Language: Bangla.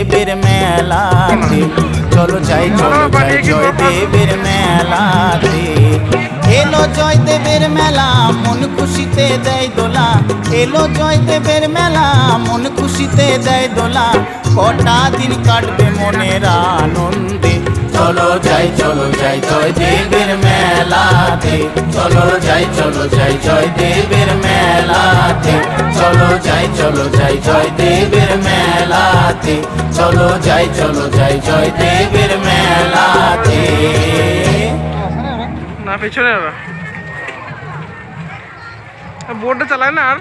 জয়দেবের মেলাতে, চলো যাই জয়দেবের মেলাতে। এলো জয়দেবের মেলা মন খুশিতে দেয় দোলা, এলো জয়দেবের মেলা মন খুশিতে দেয় দোলা, কটা দিন কাটবে মনের আনন্দে। চলো যাই জয়দেবের মেলাতে, চলো যাই জয়দেবের মেলাতে, চলো যাই জয়দেবের মেলাতে, চলো যাই জয়দেবের মেলাতে। না পেছনে বোর্ডটা চালায় না আর